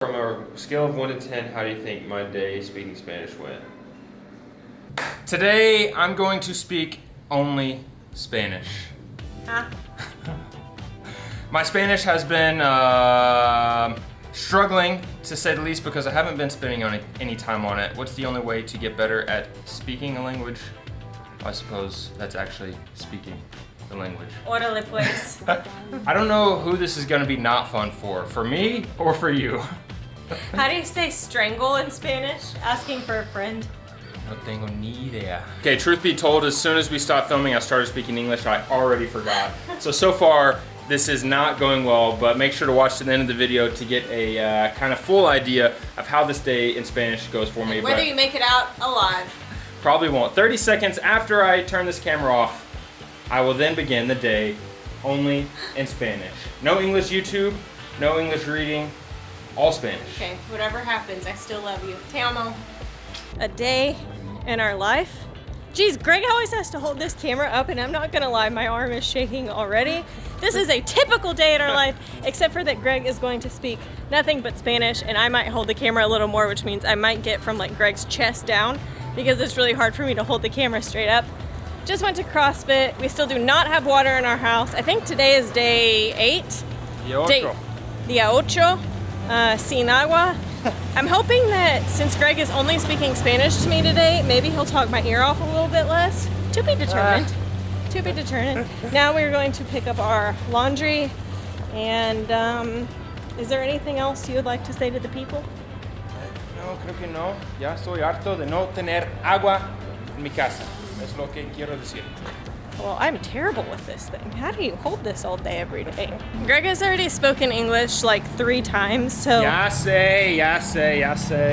From a scale of 1 to 10, how do you think my day speaking Spanish went? Today, I'm going to speak only Spanish. Huh? My Spanish has been struggling, to say the least, because I haven't been spending any time on it. What's the only way to get better at speaking a language? I suppose that's actually speaking the language. Órale pues. I don't know who this is going to be not fun for me or for you. How do you say strangle in Spanish? Asking for a friend. No tengo ni idea. Okay, truth be told, as soon as we stopped filming, I started speaking English. I already forgot. So far, this is not going well, but make sure to watch to the end of the video to get a kind of full idea of how this day in Spanish goes for me. Whether you make it out alive. Probably won't. 30 seconds after I turn this camera off, I will then begin the day only in Spanish. No English YouTube, no English reading, all Spanish. Okay, whatever happens, I still love you. Te amo. A day in our life. Geez, Greg always has to hold this camera up, and I'm not gonna lie, my arm is shaking already. This is a typical day in our life, except for that Greg is going to speak nothing but Spanish, and I might hold the camera a little more, which means I might get from like Greg's chest down, because it's really hard for me to hold the camera straight up. Just went to CrossFit. We still do not have water in our house. I think today is day 8. Dia ocho. Sin agua. I'm hoping that since Greg is only speaking Spanish to me today, maybe he'll talk my ear off a little bit less. To be determined. To be determined. Now we're going to pick up our laundry. And is there anything else you would like to say to the people? No, creo que no. Ya estoy harto de no tener agua en mi casa. Es lo que quiero decir. Well, I'm terrible with this thing. How do you hold this all day, every day? Greg has already spoken English like 3 times, so... Ya sé.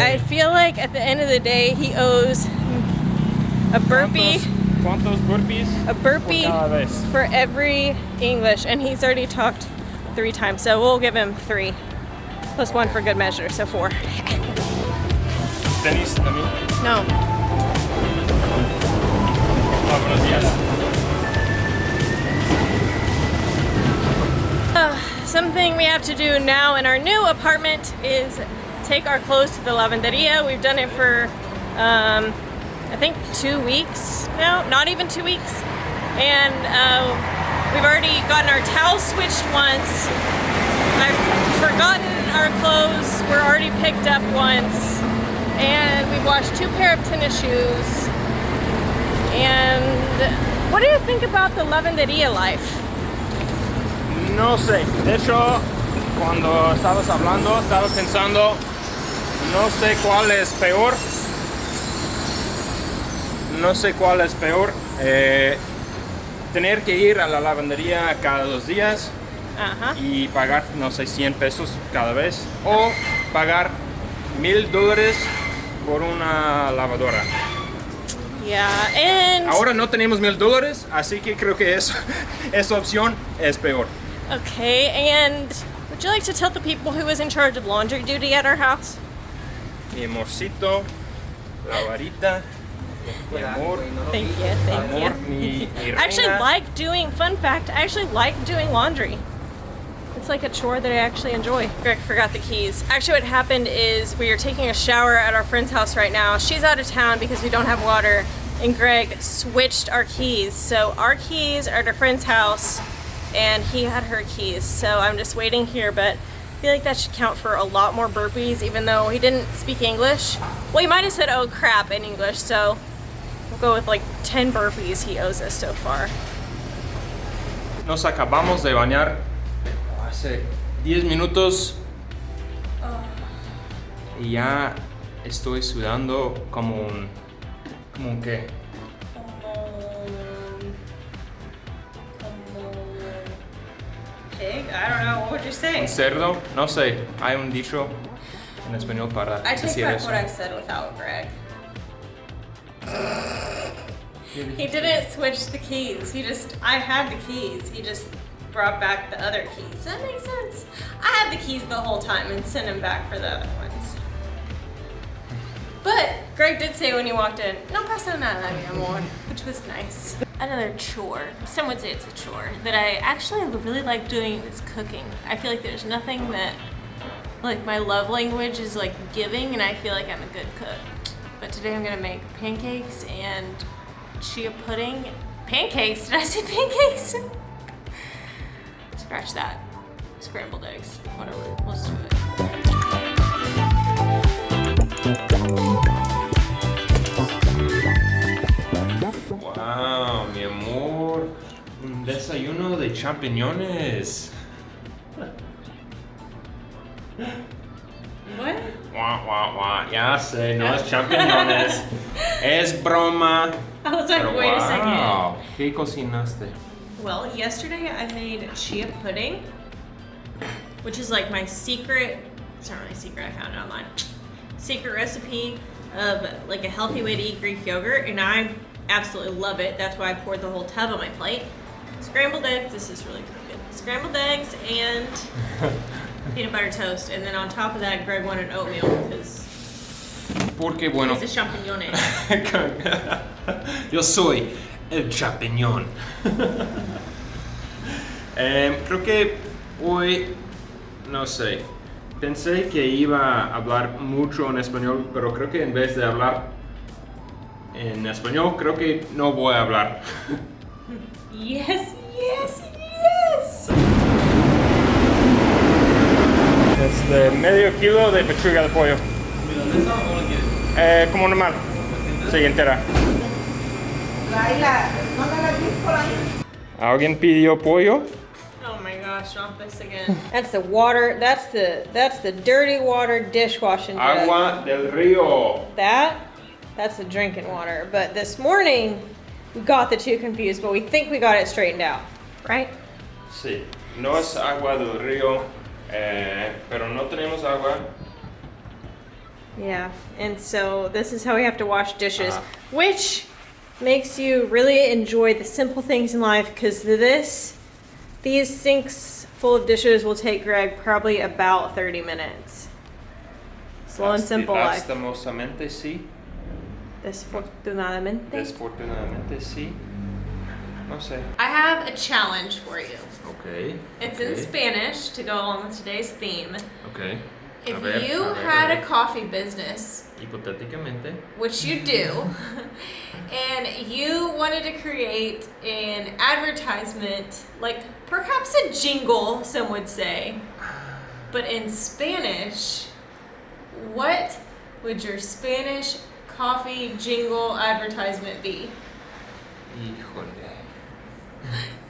I feel like at the end of the day, he owes a burpee... ¿Cuántos burpees? A burpee por cada vez? For every English, and he's already talked 3 times, so we'll give him 3. Plus 1 for good measure, so 4. ¿Tenis también? No. Buenos días. Something we have to do now in our new apartment is take our clothes to the lavanderia. We've done it for, I think 2 weeks now, not even 2 weeks. And we've already gotten our towels switched once. I've forgotten our clothes were already picked up once. And we've washed 2 pair of tennis shoes. And what do you think about the lavanderia life? No sé. De hecho, cuando estabas hablando, estaba pensando, no sé cuál es peor. No sé cuál es peor. Tener que ir a la lavandería cada 2 días y pagar, no sé, 100 pesos cada vez. O pagar $1000 por una lavadora. Yeah, and... Ahora no tenemos $1000, así que creo que esa opción es peor. Okay, and would you like to tell the people who was in charge of laundry duty at our house? Mi amorcito, la varita, mi amor. Thank you, thank amor, you. mi I actually reina. like doing, fun fact, I actually like doing laundry. It's like a chore that I actually enjoy. Greg forgot the keys. Actually what happened is we are taking a shower at our friend's house right now. She's out of town because we don't have water, and Greg switched our keys. So our keys are at our friend's house, and he had her keys. So I'm just waiting here, but I feel like that should count for a lot more burpees, even though he didn't speak English. Well, he might have said, oh crap, in English, so we'll go with like 10 burpees he owes us so far. Nos acabamos de bañar hace 10 minutos y ya estoy sudando como un qué. Pig? I don't know, what would you say? Un cerdo, no sé, hay un dicho en español para I take decir back eso. what I said without Greg. He didn't switch the keys. I had the keys. He just brought back the other keys. Does that make sense? I had the keys the whole time and sent him back for the other ones. But Greg did say when he walked in, no pasa nada, mi amor, which was nice. Another chore, some would say it's a chore, that I actually really like doing is cooking. I feel like there's nothing that Like my love language is like giving, and I feel like I'm a good cook. But today I'm gonna make pancakes and chia pudding. Pancakes? Did I say pancakes? Scratch that. Scrambled eggs. Whatever. Let's do it. Wow, mi amor. Un desayuno de champiñones. What? Wah, wah, wah. Ya sé, no es champiñones. Es broma. I was like, Pero wait a second. wow, ¿qué cocinaste? Well, yesterday I made chia pudding, which is like my secret, it's not really secret, I found it online, secret recipe of like a healthy way to eat Greek yogurt, and I absolutely love it. That's why I poured the whole tub on my plate. Scrambled eggs, this is really good. Scrambled eggs and peanut butter toast, and then on top of that, Greg wanted oatmeal because Porque bueno. he's a champiñone. Yo soy el champiñón. Creo que hoy, no sé, pensé que iba a hablar mucho en español, pero creo que en vez de hablar en español, creo que no voy a hablar. Yes, yes, yes. Medio kilo de pechuga de pollo. Como normal. Sí, entera. ¿Alguien pidió pollo? Oh my gosh, not this again. That's the water, that's the dirty water dishwashing jug. Agua del río. That's the drinking water. But this morning, we got the two confused, but we think we got it straightened out, right? Sí, no es agua del río, pero no tenemos agua. Yeah, and so this is how we have to wash dishes, which makes you really enjoy the simple things in life, because these sinks full of dishes will take Greg probably about 30 minutes. Slow and simple life. Lastimosamente sí. Desfortunadamente. Desfortunadamente sí. No sé. I have a challenge for you. Okay. It's in Spanish to go along with today's theme. Okay. If you had a coffee business, hipotéticamente, which you do, and you wanted to create an advertisement, like perhaps a jingle, some would say, but in Spanish, what would your Spanish coffee jingle advertisement be? Híjole.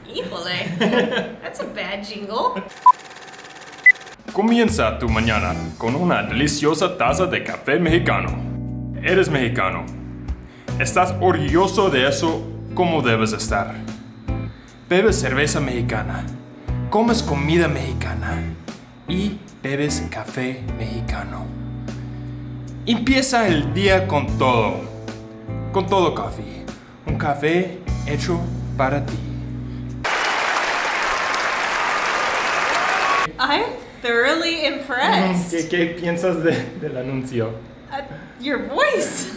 Híjole. That's a bad jingle. Comienza tu mañana con una deliciosa taza de café mexicano. Eres mexicano. Estás orgulloso de eso como debes estar. Bebes cerveza mexicana. Comes comida mexicana. Y bebes café mexicano. Empieza el día con todo. Con todo café. Un café hecho para ti. I'm thoroughly impressed. ¿Qué piensas del anuncio? Your voice.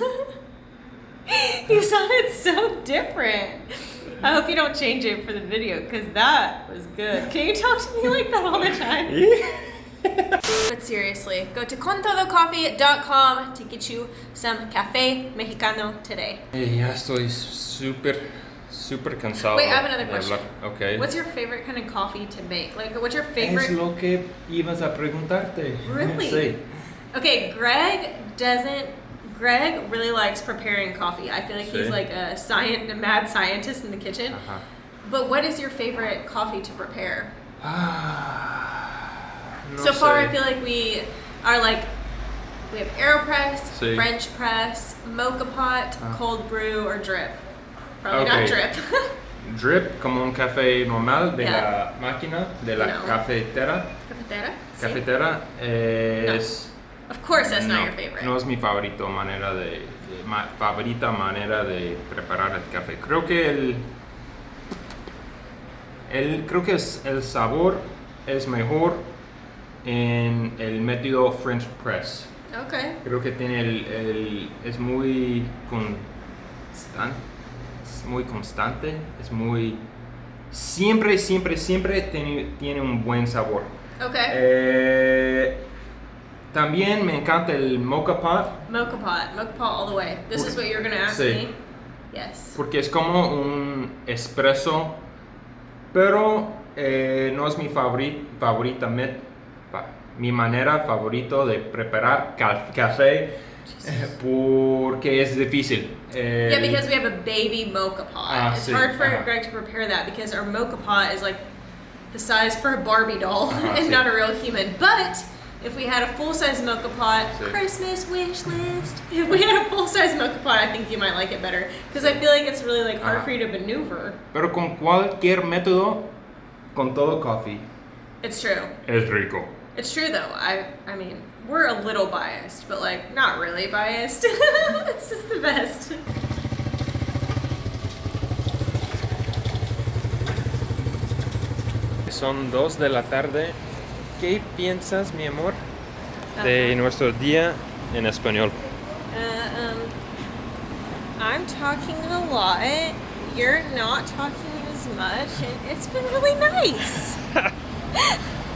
You sounded so different. I hope you don't change it for the video, because that was good. Can you talk to me like that all the time? But seriously, go to contodocoffee.com to get you some café mexicano today. Ya estoy súper cansado. Wait, I have another question. Okay. What's your favorite kind of coffee to make? Like, what's your favorite? Es lo que ibas a preguntarte. Really? Sí. Okay, Greg really likes preparing coffee. I feel like he's like a mad scientist in the kitchen. But what is your favorite coffee to prepare? No so far, sé. I feel like we have AeroPress, Sí. French press, mocha pot, cold brew, or drip. Probably not drip. Drip, como un café normal de la máquina, de la cafetera. Cafetera? Sí. Cafetera es... Of course, that's not your favorite. No es mi favorita manera de preparar el café. Creo que el sabor es mejor en el método French press. Okay. Creo que es muy constante, es muy siempre tiene un buen sabor. Okay. También me encanta el mocha pot. Mocha pot all the way. This is what you're gonna ask me? Yes. Porque es como un espresso, pero no es mi favorita, mi manera favorita de preparar café porque es difícil. Yeah, because we have a baby mocha pot. It's hard for Greg to prepare that because our mocha pot is like the size for a Barbie doll and not a real human. But if we had a full-size mocha pot, Christmas wish list. If we had a full-size mocha pot, I think you might like it better because I feel like it's really like hard for you to maneuver. Pero con cualquier método, con todo coffee. It's true. Es rico. It's true though. I mean, we're a little biased, but like not really biased. It's just the best. Son 2 de la tarde. ¿Qué piensas, mi amor, de nuestro día en español? I'm talking a lot. You're not talking as much, and it's been really nice.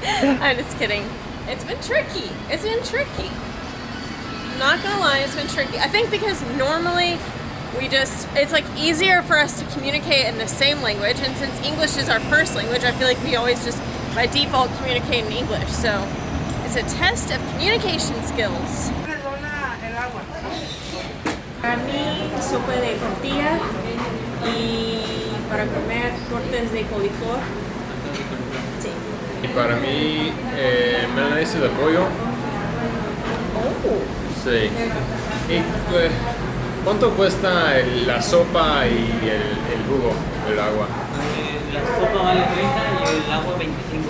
I'm just kidding. It's been tricky. I'm not gonna lie, it's been tricky. I think because normally it's like easier for us to communicate in the same language, and since English is our first language, I feel like we always just by default communicate in English. So it's a test of communication skills. Para mí, sopa de tortilla y para comer tortas de coliflor. Sí. Y para mí, milanesa de pollo. Oh. Sí. Y pues, ¿cuánto cuesta la sopa y el jugo, el agua? La sopa vale 30 y el agua 25.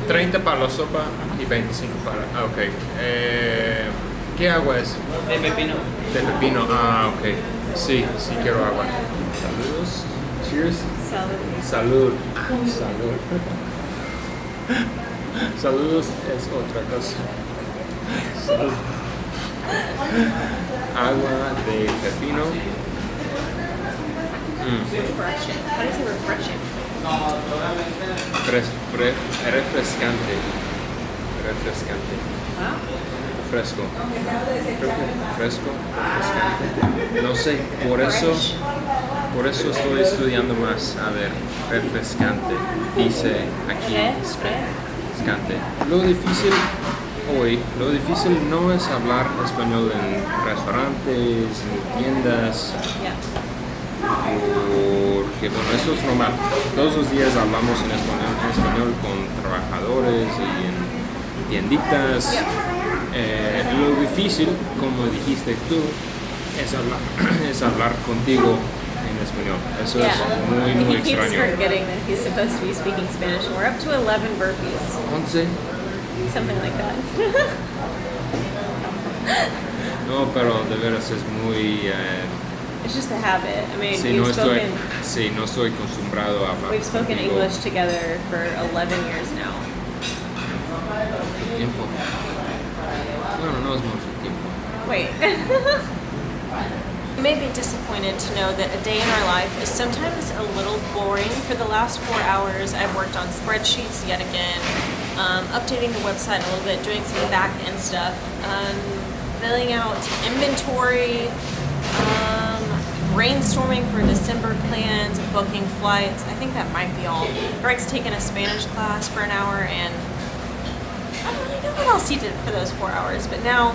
30 para la sopa y 25 para... ok. ¿Qué agua es? De pepino. De pepino, ok. Sí, quiero agua. Saludos. Cheers. Salud. Salud. Saludos es otra cosa. Salud. Agua de pepino. Refreshing. How do you say refreshing? Refrescante. Fresco. Fresco. Refrescante. No sé, por eso estoy estudiando más. A ver, refrescante. Dice aquí. Refrescante. Lo difícil no es hablar español en restaurantes, en tiendas. Porque bueno, eso es normal. Todos los días hablamos en español con trabajadores y en tienditas. Lo difícil, como dijiste tú, es hablar contigo en español. Eso es muy extraño. He keeps forgetting that he's supposed to be speaking Spanish. We're up to 11 burpees. 11. Something like that. No, pero de veras es muy... It's just a habit. I mean, no estoy acostumbrado a hablar. We've spoken contigo. English together for 11 years now. ¿Cuánto tiempo? No es mucho tiempo. Wait. You may be disappointed to know that a day in our life is sometimes a little boring. For the last 4 hours, I've worked on spreadsheets yet again, updating the website a little bit, doing some back-end stuff, filling out inventory, brainstorming for December plans, booking flights. I think that might be all. Greg's taken a Spanish class for an hour, and I don't really know what else he did for those 4 hours. But now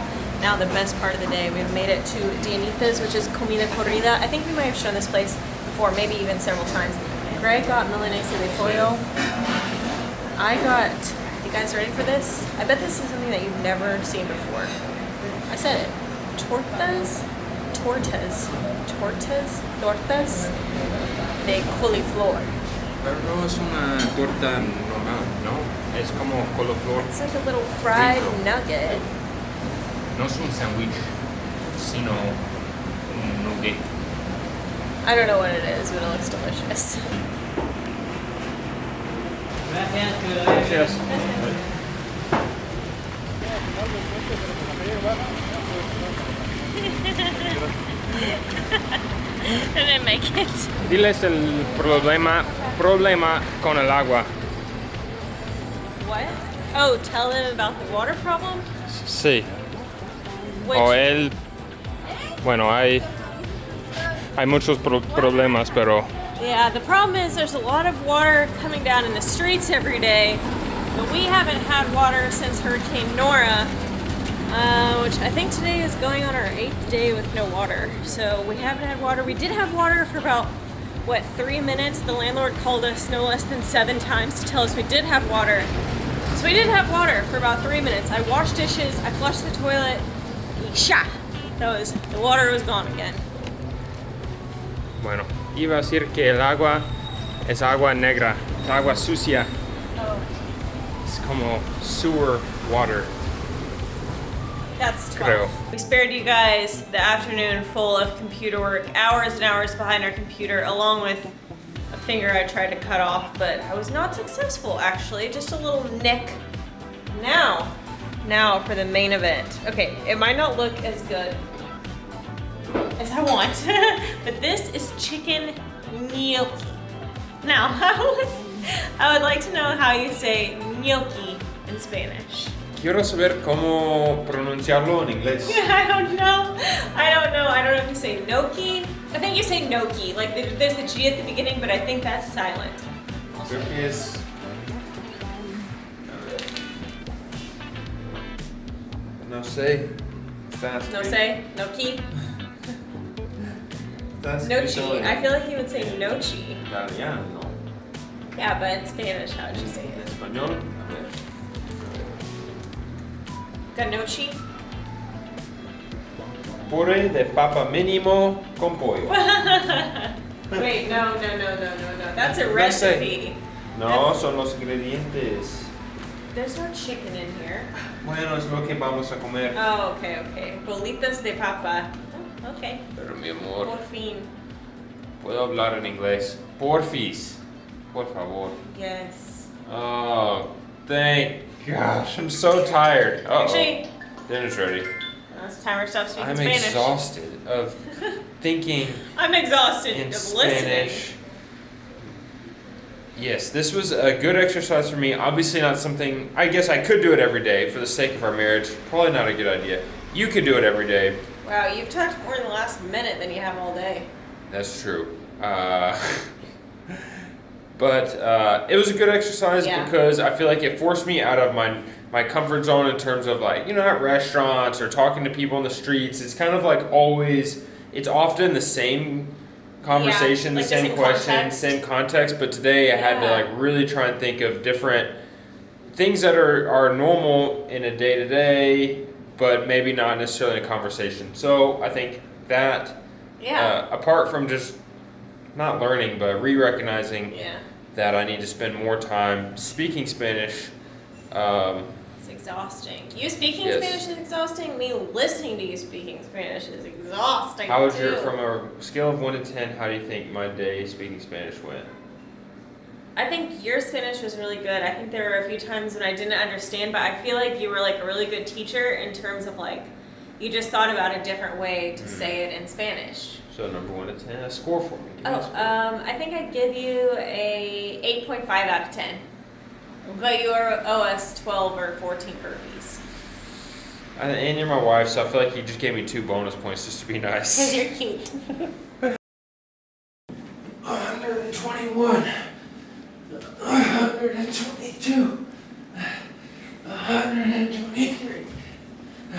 the best part of the day, we've made it to Dianita's, which is comida corrida. I think we might have shown this place before, maybe even several times. Greg got milanesa de pollo. You guys ready for this? I bet this is something that you've never seen before. I said it. Tortas de coliflor. Pero no es una torta normal, ¿no? Es como coliflor. It's like a little fried nugget. No es un sándwich, sino un nugget. I don't know what it is, but it looks delicious. Gracias. I didn't make it. Diles el problema con el agua. What? Oh, tell them about the water problem? Sí. Which, O él, bueno, hay muchos problemas, pero yeah, the problem is there's a lot of water coming down in the streets every day, but we haven't had water since Hurricane Nora, which I think today is going on our 8th day with no water. So we haven't had water. We did have water for about, 3 minutes? The landlord called us no less than 7 times to tell us we did have water. So we did have water for about 3 minutes. I washed dishes, I flushed the toilet, ¡sha! The water was gone again. bueno, iba a decir que el agua es agua negra, es agua sucia, es como sewer water. That's 12. Creo. We spared you guys the afternoon full of computer work, hours and hours behind our computer, along with a finger I tried to cut off, but I was not successful actually, just a little nick. Now for the main event. Okay, it might not look as good as I want, but this is chicken gnocchi. Now, I would like to know how you say gnocchi in Spanish. Quiero saber cómo pronunciarlo en inglés. I don't know. I don't know if you say gnocchi. I think you say gnocchi. Like there's the G at the beginning, but I think that's silent. Creo que es... No sé. No say gnocchi. That's Nochi. I feel like you would say nochi. Italiano. Yeah, but in Spanish, how would you say it? Español. Ganochi? Puré de papa mínimo con pollo. Wait, no. That's a recipe. No, son los ingredientes. There's no chicken in here. Bueno, es lo que vamos a comer. Oh, okay. Bolitas de papa. Oh, okay. Pero mi amor, Por fin. puedo hablar en inglés. Porfis. Por favor. Yes. Oh, thank gosh. I'm so tired. Uh-oh. Actually, Dinner's ready. it's time to stop speaking I'm Spanish. exhausted of thinking I'm exhausted in of listening. Spanish. Yes, this was a good exercise for me. Obviously not something, I guess I could do it every day for the sake of our marriage. Probably not a good idea. You could do it every day. Wow, you've talked more in the last minute than you have all day. That's true. But it was a good exercise because I feel like it forced me out of my comfort zone in terms of like, at restaurants or talking to people in the streets. It's kind of like always, it's often the same conversation, like the same question, context. same context. But today I had to like really try and think of different things that are normal in a day-to-day, but maybe not necessarily in a conversation. So I think that apart from just not learning, but re-recognizing that I need to spend more time speaking Spanish. It's exhausting. You speaking Spanish is exhausting. Me listening to you speaking Spanish is exhausting. How was from a scale of 1 to 10, how do you think my day speaking Spanish went? I think your Spanish was really good. I think there were a few times when I didn't understand, but I feel like you were like a really good teacher in terms of like, you just thought about a different way to say it in Spanish. So number 1 to 10, a score for me. I think I'd give you a 8.5 out of 10. But you owe us 12 or 14 burpees. And you're my wife, so I feel like you just gave me 2 bonus points just to be nice. Because you're cute.